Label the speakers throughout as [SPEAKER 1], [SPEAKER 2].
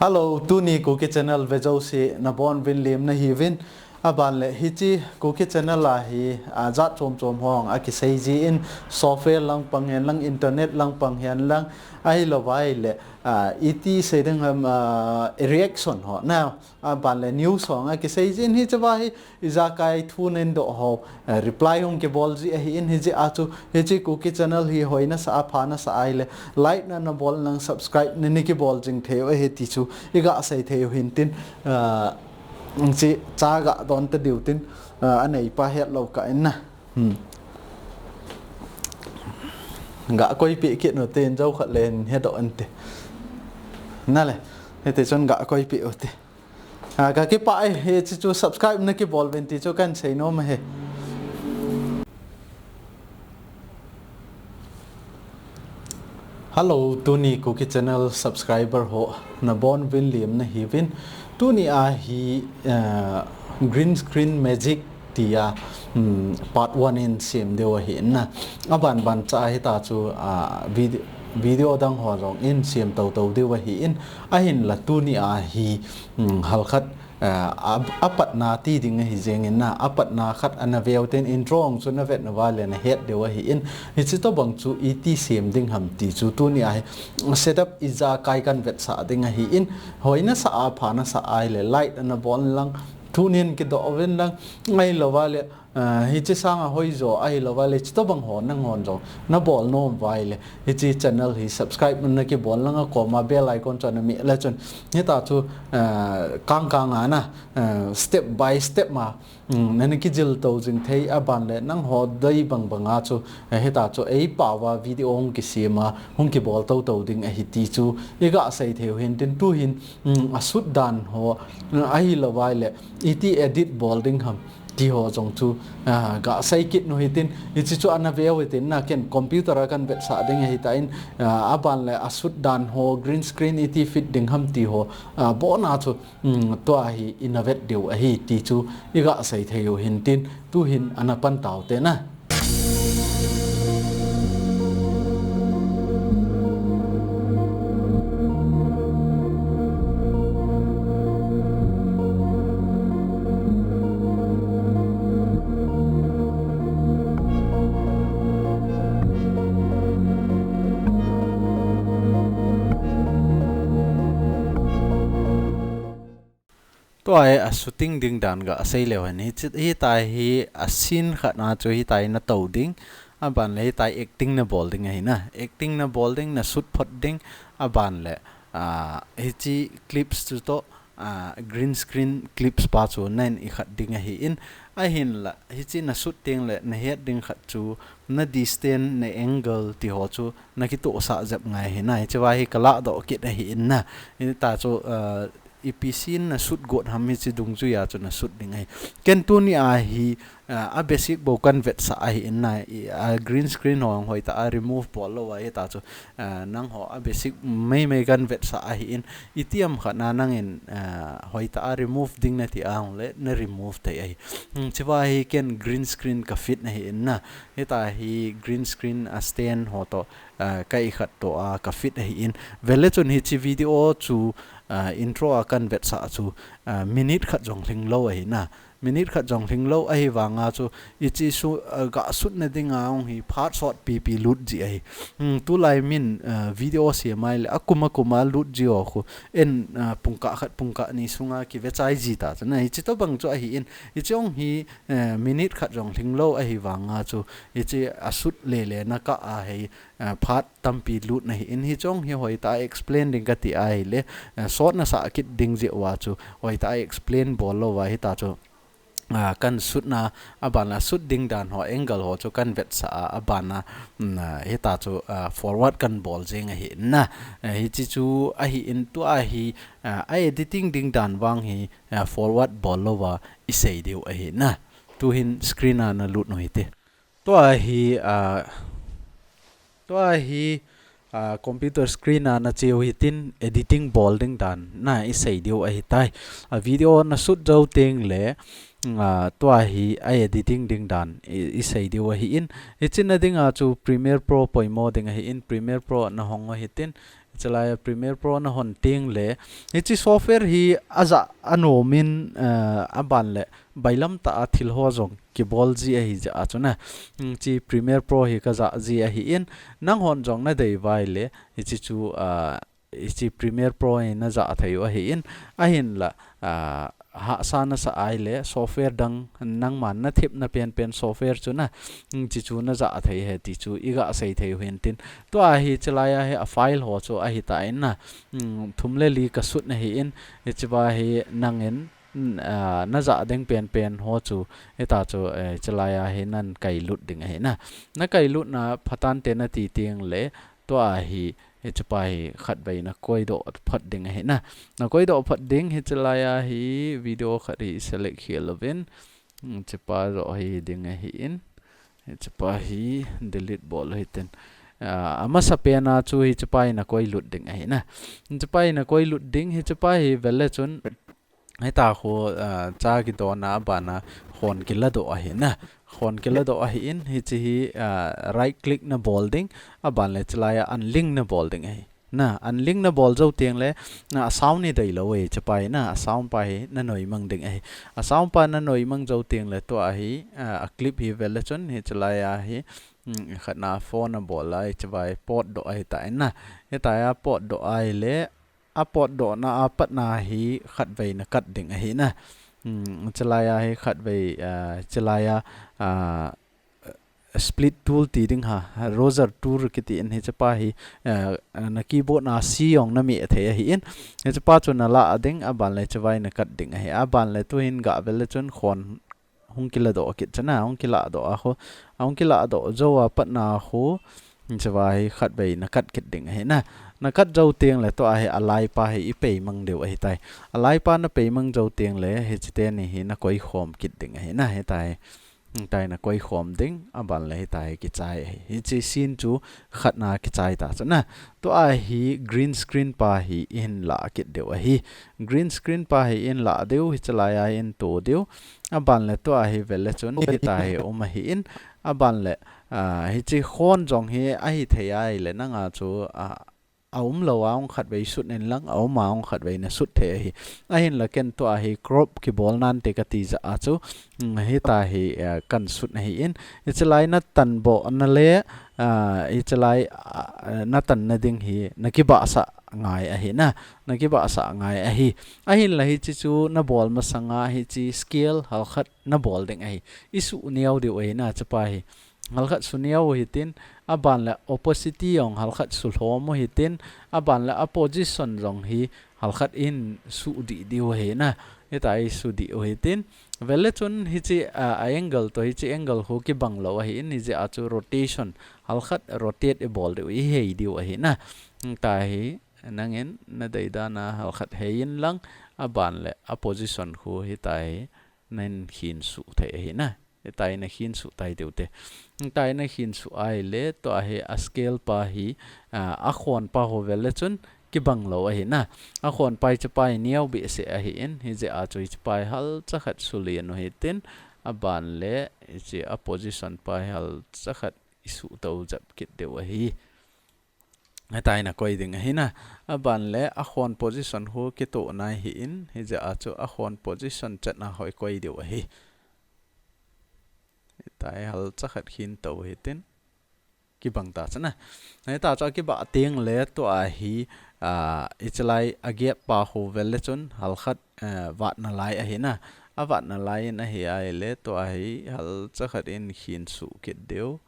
[SPEAKER 1] Hello, Tuni Kuki channel vejo si na bon vin lim na hi vin aban le hi chi Kuki channel la hi zat chom hong a ki sei ji in software lang pang hen lang internet lang pang hen lang ai lo vai le iti sei ding ham reaction ho now aban le news hong a ki sei ji in hi chawa hi iza kai thu nen do ho reply hong ke bol ji hi in hi ji a chu hi chi Kuki channel hi hoina sa pha na sa ai le like na bol nang subscribe ni ki bol jing theo he ti chu iga sai theo hintin chi cha ga don ta diu tin anei pa het lo ka na ga koi pi ki no ten jau khat len he do ante na le he te chon ga koi pi ote ga ki pa he chi chu subscribe na ki bol ven ti chu kan sei no ma he Hello, Tuni Kuki channel subscriber ho na bon vin liam na hi vin Tuni a hi green screen magic tia part 1 in sim dewa hi na aban ban cha hi ta chu video dang ho rong in sim tau dewa hi in a hin la Tuni a hi halkhat apat na ti ding hi jeng na apat na khat ana veuten in drong chu na vet na wale na het dewa hi in hi chi to bang chu iti sem ding ham ti chu tu ni ai setup iza kai kan vet sa ding hi in hoina sa a pha na sa ai le light ana bon lang thunin ki do ven lang ngai lo wale hi chi sang a hoi zo ai lo wale chi to bang hon nang hon zo na bol no wale hi chi channel hi subscribe na ki bol lang ko ma bell icon chon mi la chon ni ta chu kang ana step by step ma nan ki jil to jing thei aban le nang ho dai bang a chu he ta chu ei pa wa video ong ki sima hong ki bol to ding a hi ti chu iga sai theu hin tin tu hin a sut dan ho ai lo wale iti edit bol ding ham ti ho jong chu ga sai kit no hitin ichi chu ana veo hitin na ken computer kan bet sa ding hi ta in aban le asut dan ho green screen iti fit ding ham ti ho bo na chu to hi innovate deu a hi ti chu iga sai theo hin tin tu hin ana pan taw te na to ai a shooting ding dan ga sei le han hi tai hi a scene khat na chu hi tai na to ding aban le tai acting na bol ding hi na acting na bol ding na shoot phot ding aban le hi chi clips chu to green screen clips pa chu nen I khat ding hi in a hin la hi chi na shoot ting le na het ding khat chu na distance na angle ti ho chu na ki to sa jap ngai hi na chi wa hi kala do kit hi in na ni ta chu EPC na shoot got hami chi dung chu ya chu na shoot ding ai ken tu ni a hi a basic bo kan vet sa ai in na green screen hong hoi ta remove bol lo ai ta chu nang ho a basic mai kan vet sa ai in itiam khana nang in hoi ta remove ding na ti ang le na remove tai ai chiwa hi ken green screen ka fit na hi in na eta hi green screen a stand ho to kai khat to ka fit hi in vele chun hi chi video chu intro akan vet sa chu minute khat jong thing lo ai na minute khat jong thing lo ai wanga chu ichi su ga sut na dinga ong hi phat shot pp lut ji ai tu lai min video se mai le akuma lut ji o khu en pungka ni sunga ki vechai ji ta chana ichi to bang chu ai in ichi ong hi minute khat jong thing lo ai wanga chu ichi asut le na ka a hei phat tampi lut na hi in hi chong hi hoi ta explain ding ka ti ai le short na sa kit ding je wa chu hoi ta explain bol lo wa hi ta chu kan sut na abana sut ding dan ho angle ho chu kan vet sa abana he ta chu forward kan ball jeng hi na hi chi chu a hi in tu a hi editing ding dan wang hi forward ball lo wa isei deu a hi na tu hin screen na lut no hi te to a hi computer screen na cheu hitin editing ball ding dan na isei deu a hi tai video na shoot jau teng le to hi editing ding dan isei deu a hi in ichin na ding chu Premiere Pro poimo ding hi in Premiere Pro na hong hitin chalaya Premiere Pro na hon ting le hi chi software hi aza anomin aban le bailam ta athil ho jong ki bol ji a hi ja chuna chi Premiere Pro hi ka za ji a hi in nang hon jong na dei vai le hi chi chu chi Premiere Pro na za thayu a hi in a hin la ha sana sa ai le software dang nang man na thip na pen software chu na chi chu na za thei he ti chu iga sei thei hen tin to a hi chalaya he a file ho chu a hi ta in na thumle li ka sut na hi in chiba hi nangin na za deng pen ho chu eta chu chalaya he nan kai lut ding he na kai lut na phatan te na ti tiang le to a hi he chupai khat bai na koi do phat ding he na koi do phat ding he chalaya hi video khat hi select hi lovin chupa ro hi ding hi in he chupa hi delete bol hi ten ama sapena chu hi chupai na koi lut ding he na chupai na koi lut ding he chupai hi vele chun ai ta kho cha ki do na ba na khon ki la do a hi na khon ki la do a hi in hi chi hi right click na bolding aban le chlaya unlink na bolding hi na unlink na bol zo tiang le na sound ni dei lo we chapai na sound pa hi na noi mang ding hi sound pa na noi mang zo tiang le to a hi a clip hi vele chon hi chlaya hi khana phone na bol lai chabai pot do ai ta na he ta ya pot do ai le a pot do na a pat na hi khat vei na kat ding hi na chalaya hi khat vei chalaya split tool ti ding ha roser tool kiti in he chapa hi na keyboard na si ong na mi the hi in he chapa chu na la ading aban le chawai na kat ding hi aban le tu hin ga vel chun khon hung kila do kit chana hung kila do a kho hung kila do zo a pat na kho chawai khat vei na kat kit ding hi na kat zo tiang le to a he alai pa he i pe mang deu hi tai alai pa na pe mang zo tiang le he chite ni hi na koi khom kit ding hi na he tai tai na koi khom ding aban le tai ki chai hi chi sin chu khat na ki chai ta chana to a hi green screen pa hi in la kit deu hi green screen pa hi in la deu hi chalaya in to deu aban le to a hi vele chun hi tai om hi in aban le hi chi khon jong hi a hi thei ai le na nga chu aum lo aung khat vei sut nen lang aum ma aung khat vei na sut the hi a hin la ken to a hi crop ki bol nan te ka ti za a chu hi ta hi kan sut hi in chalai na tan bo na le i chalai na tan na ding hi na ki ba sa ngai a hi na ki ba sa ngai a hin la hi chi chu na bol ma sanga hi chi scale hal khat na bol ding a hi isu niaw de we na chapa hi halkhat suniaw hitin aban la opposite yong halkhat sulhom hitin aban la opposition rong hi halkhat in su di di he na etai su di hitin vele chun hi chi angle to hi chi angle ho ki banglo hi in hi a chu rotation halkhat rotate e bol de hi di hi na ta hi nangin na dei da na halkhat hein lang aban le opposition ho hi tai nen khin su the hi na tai na hin su tai deute tai na hin su ai le to a he a scale pa hi a khon pa ho vele chun ki banglo a hi na a khon pai cha pai niaw bi se a hi in hi je a chui cha pai hal cha khat su le no hi tin a ban le che a position pa hal cha khat isu to jap kit de wa hi tai na koi ding hi na a ban le a khon position ho ki to nai hi in hi je a chu a khon position chat na hoi koi de wa hi tại hal chắc khát hin tàu hitin ki bang ta chana nai ta cha ki ba tiang le to a hi ichlai agia pa ho vel chun hal khat wat na lai a hi na a wat na lai na hi ai le to a hi hal chắc khát in hin su ki deu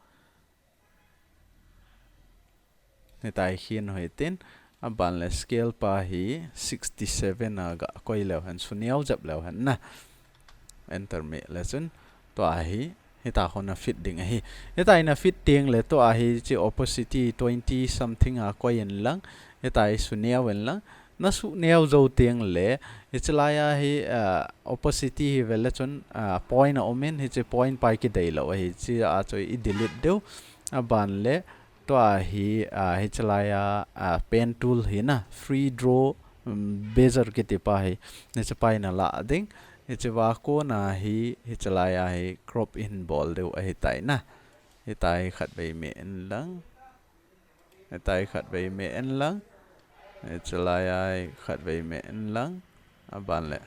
[SPEAKER 1] nai tai hin ho hitin a ban le scale pa hi 67 ga koi le han suniau jap le han na enter me le chun to a hi hita khona fit ding hi hita ina fit tiang le to a hi chi opposite 20 something a koin lang hita I sunia wen lang na su neo zo tiang le ichlaya hi opposite hi vel chon point a omen hi chi point pai ki dei lo hi chi a choi I delete deu a ban le to a hi ichlaya pen tool hi na free draw bezer ki ti pa hi ne cha pai na la ding hichewa ko na hi hichalaya hi crop in bol deu a hitai na hitai khat bei me en lang hitai khat bei me en lang จะไล่ขัดไปเมียนลังบ้านเลย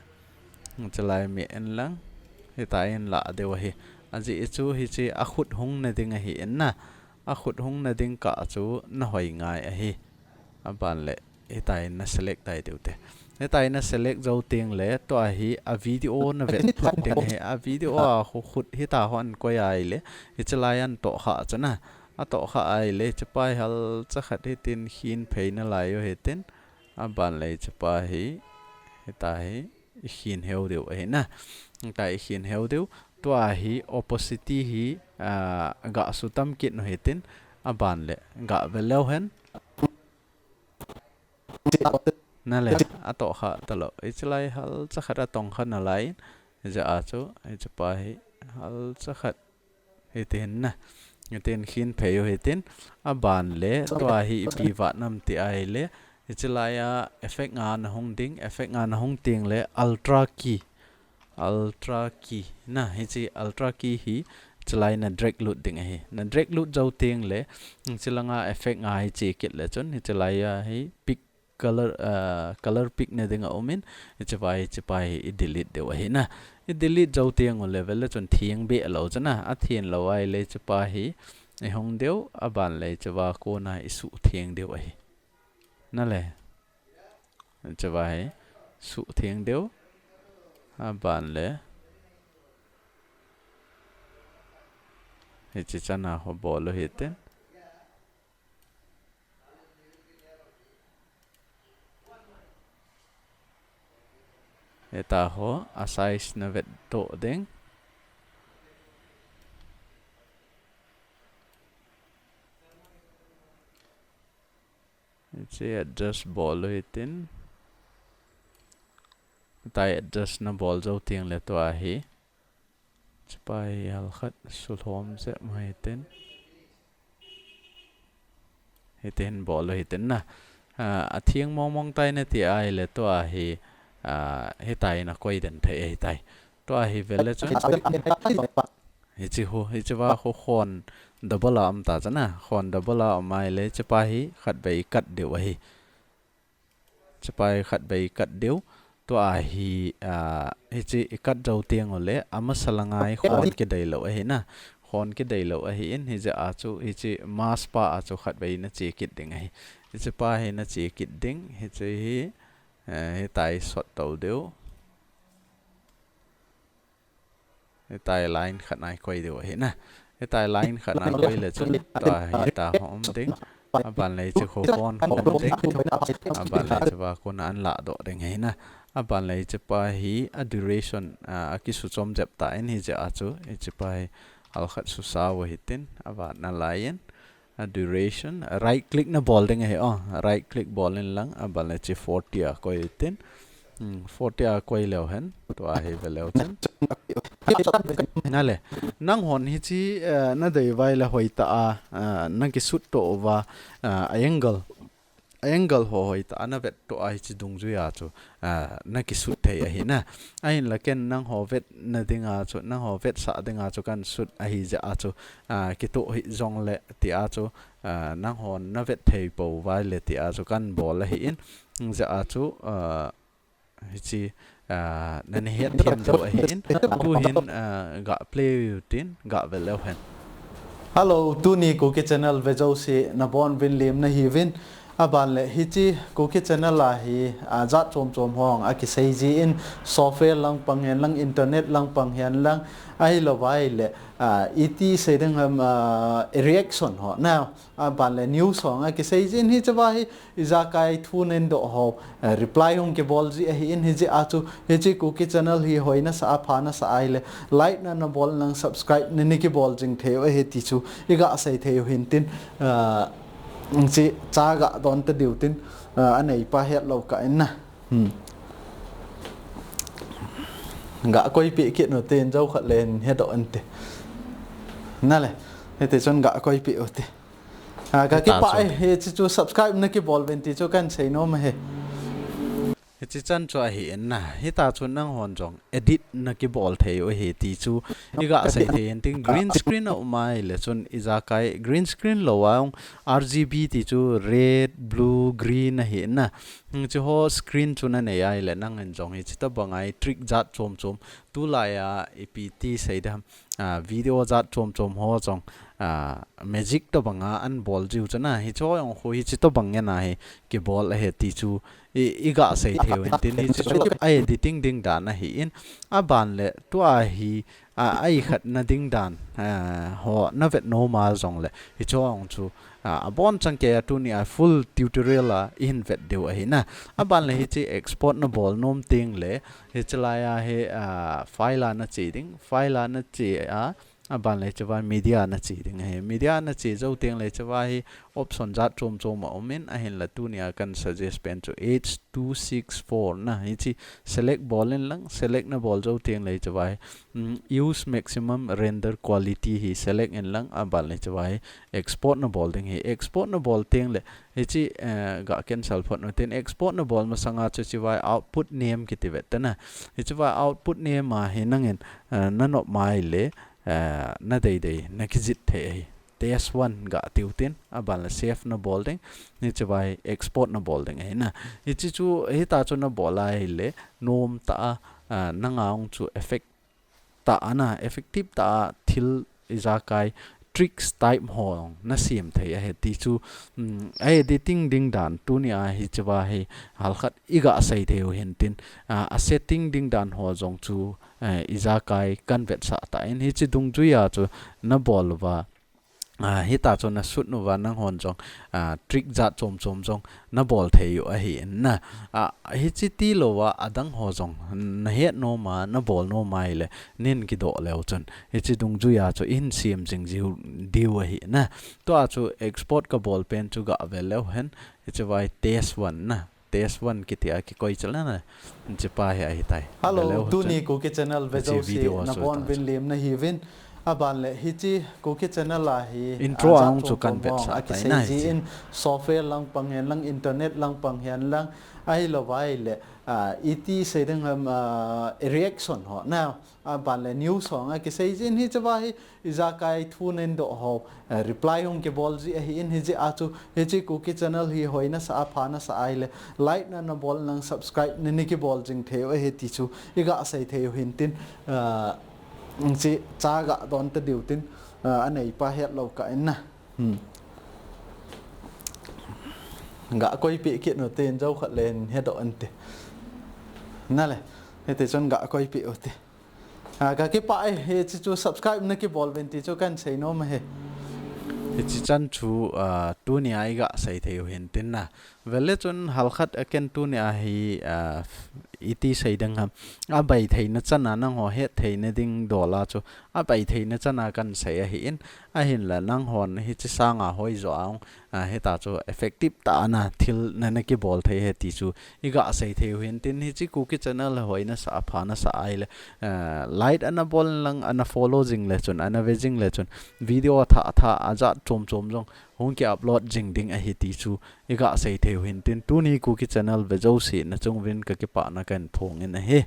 [SPEAKER 1] จะไล่เมียนลังฮิตายละเดี๋ยวฮิอาจีจูฮิจีอาขุดหงนั่นดิ้งฮิเอ็นนะอาขุดหงนั่นดิ้งกะจูน่าหอยง่ายฮิบ้านเลยฮิตายน่า select ได้เดี๋ยวเตะฮิตายน่า select เจ้าเตียงเลยตัวฮิอาวิดีโอน่าเวทพัดเตียงฮิอาวิดีโอขุดฮิตาหันก็ยัยเลยฮิจะไล่อันโตขาจ้ะนะโตขาไอเลยจะไปฮัลจะขัดฮิตินหินเพย์น่าไล่อยู่ฮิตินบ้านเลยจะไปฮิตายหินเฮลเดียวฮินะฮิตายหินเฮลเดียวตัวฮิ opposite ฮิกะสุดตั้มกินฮิตินบ้านเลยกะเวลเลวเห็นนั่นแหละโตขาตลอดจะไล่ฮัลจะขัดตรงขันอะไรจะอาจูจะไปฮัลจะขัดฮิตินนะฮิตินหินเพย์ฮิตินบ้านเลยตัวฮิปีวัดน้ำตีไอเลยจะไล่เอฟเฟกต์งานห้องดิ้งเอฟเฟกต์งานห้องเตียงเลยultra key นะฮิจิ ultra key ฮิจะไล่น่ะ drag loot ดิ้งฮิน่ะ drag lootเจ้าเตียงเลยจะลังเอฟเฟกต์งานฮิจิกิดเลยจนฮิจะไล่ฮิ pick color pickเนี่ยดิ้งเอามินฮิจะไปdelete เดี๋ยวฮินะdelete เจ้าเตียงเอาเลยเวลาจนเทียงเบี้ยเราจ้ะนะเทียนเราไว้เลยจะไปฮิในห้องเดียวบ้านเลยจะว่าโคน่าอิสุเทียงเดียวฮินั่นแหละจะไปสุเทียงเดียวบ้านเลยฮิจิจันหัวบอลเลยเต้นฮิตาหัวอาศัยสนเวทโตเด้งฮิจิ adjust บอลเลยเต้นตาย adjust นะบอลเจ้าเตียงเลยตัวฮิจะไปฮัลขัดสุดหอมเสียมาฮิตินบอลเลยฮิตินนะเทียงมองไตเนี่ยที่ไอเลยตัวฮิตายนะคุยเดินเทฮิตายตัวฮิเวลจนฮิจิว่าเขาคอนดับเบิลอัมตาจ้ะนะคอนดับเบิลอัมไอเลยจะไปฮิขัดไปกัดเดียวฮิจะไปขัดไปกัดเดียวตัวฮิจิกัดเจ้าเตียงเอาเลยอามาสลังไงคอนก็ได้แล้วฮินะคอนก็ได้แล้วฮิอินฮิจะอาจูฮิจิมาสปาอาจูขัดไปนะจีกิดดิ่งฮิจะไปนะจีกิดดิ่งฮิจิฮิตายสดตัวเดียวฮิตายไลน์ขัดนายคุยเดียวฮินะฮิตายไลน์ขัดนายคุยเลยจุดตัวฮิตาหอมดิ่งบ้านเลยจะโคฟอนหอมดิ่งบ้านเลยจะว่าคนนั้นละโดดดิ่งฮินะบ้านเลยจะไปฮิ duration กิสุจอมเจ็บตายนี่จะอาจูจะไปอัลขัดสุสาวฮิตินบ้านนั่นไลน์duration right click na ball ding he right click ball in lang abal le chi 40 ko itin 40 ko lew hen to a he velew chen na le nang hon hi chi na dei vai la hoita nang ki sut to wa angle ho hoita ana vet to a chi dung ju ya chu na ki sut thei a hi na ain la ken nang ho vet na dinga chu nang ho vet sa dinga chu kan sut a hi ja chu ki to hi jong le ti a chu nang hon na vet thei po vai le ti a chu kan bol la hi in ja chu hi chi nan he thiam jo a hi in tu hin ga play tin ga vel le hen hello Tuni Kuki channel ve jo si na bon vin lim na hi vin aban le hichi Kuki channel la hi zat chom hong ki sei ji in software lang panghen lang internet lang panghen lang ai lo vai le it sei ding reaction ho now aban le news hong ki sei ji in hi chawa hi iza kai thun en do ho reply hong ke bol ji hi in hi ji achu hichi Kuki channel hi hoina sa phana sa ai le like na bol nang subscribe ni ki bol jing theu he ti chu iga sei theu hin tin chị cha gạ đón tới điều tin anh ấy pa hết lâu cả anh na gạ quay bị kiện ở tiền dâu khẩn lên hết độ anh tê na này thì chân gạ quay bị ở tê cái bãi thì chú subscribe nó cái ball bên thì chú cần thấy nó mà he chỉ chân cho hiện na hita chu nang hon jong edit na ki ball thei o he ti chu iga sai the en ting green screen o mai le chun iza kai green screen lo wa RGB ti chu red blue green he na chu ho screen chu na ne ai le nang en jong hi chita bangai trick jat chom chom tu la ya ept sai dam video jat chom chom ho jong magic to banga an ball jiu chana hi cho yong ho hi chito bang na he ki ball he ti chu iga sai theo in tin hi chu ai editing ding dan na hi in aban le to hi ai khat na ding dan ho na vet no ma jong le hi cho ong chu abon chang ke Tuni full tutorial in vet deu hi na aban le hi chi export na ball nom ting le hi chala ya he file na chi ding file na chi aban le chawa media na chi ding he media na chi zo teng le chawa hi option jat chom chom ma omen a hin la Tuni kan suggest pen to H264 na hi chi select ball in lang select na ball zo teng le chawa use maximum render quality hi select in lang aban le chawa hi export na ball ding hi export na ball teng le hi chi ga cancel phot no ten export na ball ma sanga chu chawa output name ki ti vet na hi chawa output name ma hi nangin na no mai le na dei na kizit the TS1 ga tiutin aban la save na bolding ni chawai export na bolding he na ichi chu he ta chu na bola le nom ta nangaung chu effect ta ana effective ta thil iza kai tricks type hong na sim thei he ti chu editing ding dan Tuni hi chawa he halkhat iga sai theu hintin a setting ding dan ho jong chu iza kai convert sa ta in hi chi dung chu ya chu na bol wa hi ta chu na sut nu wa nang hon jong trick za chom chom jong na bol thei a hi na hi chi ti lo wa adang ho jong na he no ma na bol no mai le nin ki do leo chun hi chi dung chu ya chu in sim jing jiu diu a hi na to a chu export ka ball pen chu ga ve leo hen hi chi wai test 1 na test 1 ki tia ki koi chala na chi pa hi tai
[SPEAKER 2] hello Tuni Kuki channel vejo si na bon bin lim na hi vin aban le hi chi Kuki channel la hi
[SPEAKER 1] intro ang chu kan vet sa
[SPEAKER 2] tai na hi in software lang pang hen lang internet lang pang hen lang ai lo vai le et se ding reaction ho now aban le news ho a ki sei jin hi chawa hi iza kai thunen do ho reply hong ke bol ji hi in hi ji a chu hi chi Kuki channel hi hoina sa pha na sa ai le like na bol nang subscribe ni ki bol jing theu he ti chu iga sai theu hin tin chi cha ga don ta diu tin anei pa het lo ka in na ga koi pi ki no ten jau khat len he do an te na le he te chon ga koi pi o te ga ki pa he chi chu subscribe na ki bol ven ti chu kan sei no ma he
[SPEAKER 1] chi chan chu Tuni ai ga sai theu hin tin na vele chon halkhat aken Tuni hi iti sai dang ham a bai thei na chana nang ho het thei na ding dola chu a bai thei na chana kan sai a hi in a hin la nang hon hi chi sanga hoi zo ang he ta chu effective ta na thil na na ki bol thei he ti chu iga sai theu hin tin hi chi Kuki channel hoi na sa pha na sa ai le light ana bol lang ana follow jing le chun ana vejing le chun video tha aja chom chom jong hong ki upload jing ding a hi ti chu iga sai theu hin tin Tuni Kuki channel vejo si na chung win ka ki pa na kan thong in a he